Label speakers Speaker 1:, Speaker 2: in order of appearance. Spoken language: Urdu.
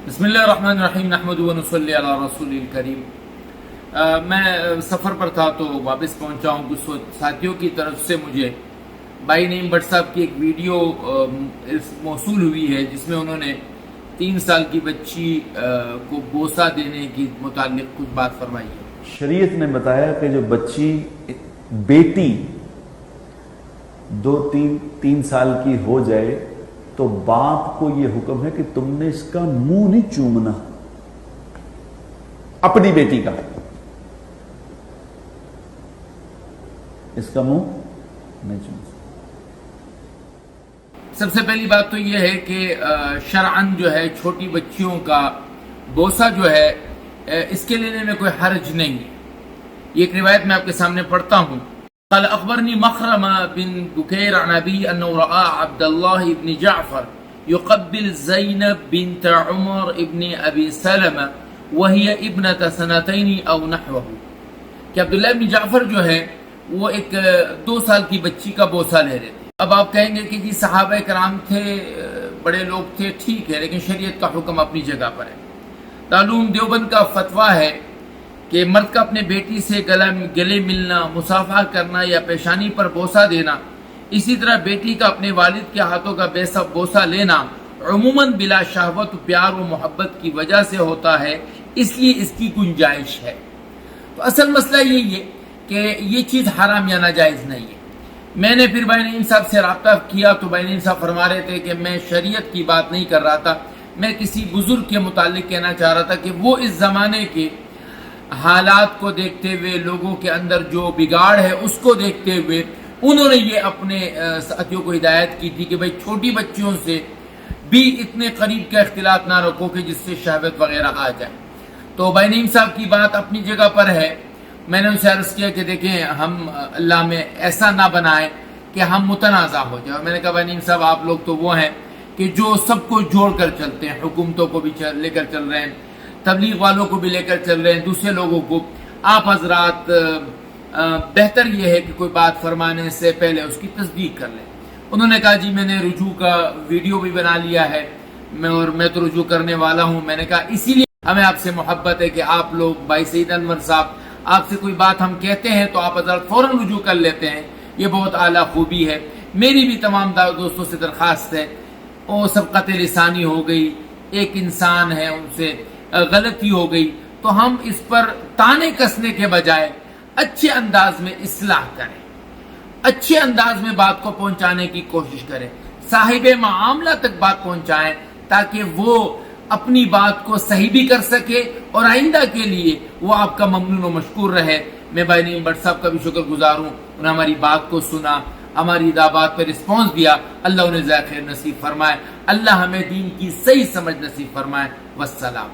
Speaker 1: بسم اللہ الرحمن الرحیم نحمد و نصلی علی رسول الکریم۔ میں سفر پر تھا تو واپس پہنچا ہوں۔ کچھ ساتھیوں کی طرف سے مجھے بھائی نعیم بٹ صاحب کی ایک ویڈیو موصول ہوئی ہے جس میں انہوں نے 3 سال کی بچی کو بوسہ دینے کی متعلق کچھ بات فرمائی ہے۔
Speaker 2: شریعت نے بتایا کہ جو بچی بیٹی 2-3 سال کی ہو جائے تو باپ کو یہ حکم ہے کہ تم نے اس کا منہ نہیں چومنا، اپنی بیٹی کا اس کا منہ نہیں چومنا۔
Speaker 1: سب سے پہلی بات تو یہ ہے کہ شرعاً جو ہے چھوٹی بچیوں کا بوسہ جو ہے اس کے لینے میں کوئی حرج نہیں ہے۔ یہ ایک روایت میں آپ کے سامنے پڑھتا ہوں۔ قال اخبرني مخرمة بن بكير عن ابي انه راى عبد الله بن جعفر يقبل زينب بنت عمر ابن ابي سلمة وهي ابنة 2 او نحوه، کہ عبداللہ ابن جعفر جو ہے وہ ایک 2 سال کی بچی کا بوسہ لے رہے تھے۔ اب آپ کہیں گے کہ جی صحابہ کرام تھے، بڑے لوگ تھے، ٹھیک ہے، لیکن شریعت کا حکم اپنی جگہ پر ہے۔ دارالعلوم دیوبند کا فتویٰ ہے کہ مرد کا اپنے بیٹی سے گلے ملنا، مصافحہ کرنا یا پیشانی پر بوسہ دینا، اسی طرح بیٹی کا اپنے والد کے ہاتھوں کا بوسہ لینا عموماً بلا شہوت، پیار و محبت کی وجہ سے ہوتا ہے، اس لیے اس کی گنجائش ہے۔ تو اصل مسئلہ یہی ہے کہ یہ چیز حرام یا ناجائز نہیں ہے۔ میں نے پھر بھائی نعیم صاحب سے رابطہ کیا تو بھائی نعیم صاحب فرما رہے تھے کہ میں شریعت کی بات نہیں کر رہا تھا، میں کسی بزرگ کے متعلق کہنا چاہ رہا تھا کہ وہ اس زمانے کے حالات کو دیکھتے ہوئے، لوگوں کے اندر جو بگاڑ ہے اس کو دیکھتے ہوئے انہوں نے یہ اپنے ساتھیوں کو ہدایت کی تھی کہ بھائی چھوٹی بچیوں سے بھی اتنے قریب کا اختلاط نہ رکھو کہ جس سے شہوت وغیرہ آ جائے۔ تو بھائی نعیم صاحب کی بات اپنی جگہ پر ہے۔ میں نے ان سے عرض کیا کہ دیکھیں ہم اللہ میں ایسا نہ بنائیں کہ ہم متنازع ہو جائیں۔ میں نے کہا بھائی نعیم صاحب آپ لوگ تو وہ ہیں کہ جو سب کو جوڑ کر چلتے ہیں، حکومتوں کو بھی لے کر چل رہے ہیں، تبلیغ والوں کو بھی لے کر چل رہے ہیں، دوسرے لوگوں کو۔ آپ حضرات بہتر یہ ہے کہ کوئی بات فرمانے سے پہلے اس کی تصدیق کر لیں۔ انہوں نے کہا جی میں نے رجوع کا ویڈیو بھی بنا لیا ہے، میں تو رجوع کرنے والا ہوں۔ میں نے کہا اسی لیے ہمیں آپ سے محبت ہے کہ آپ لوگ بھائی سعید انور صاحب آپ سے کوئی بات ہم کہتے ہیں تو آپ حضرات فوراً رجوع کر لیتے ہیں، یہ بہت اعلیٰ خوبی ہے۔ میری بھی تمام دوستوں سے درخواست ہے، وہ سبقت لسانی ہو گئی، ایک انسان ہے ان سے غلطی ہو گئی تو ہم اس پر تانے کسنے کے بجائے اچھے انداز میں اصلاح کریں، اچھے انداز میں بات کو پہنچانے کی کوشش کریں، صاحب معاملہ تک بات پہنچائیں تاکہ وہ اپنی بات کو صحیح بھی کر سکے اور آئندہ کے لیے وہ آپ کا ممنون و مشکور رہے۔ میں بھائی نعیم بٹ صاحب کا بھی شکر گزار ہوں، انہوں نے ہماری بات کو سنا، ہماری دعوات پہ رسپانس دیا۔ اللہ انہیں ذائقہ خیر نصیب فرمائے، اللہ ہمیں دین کی صحیح سمجھ نصیب فرمائے۔ والسلام۔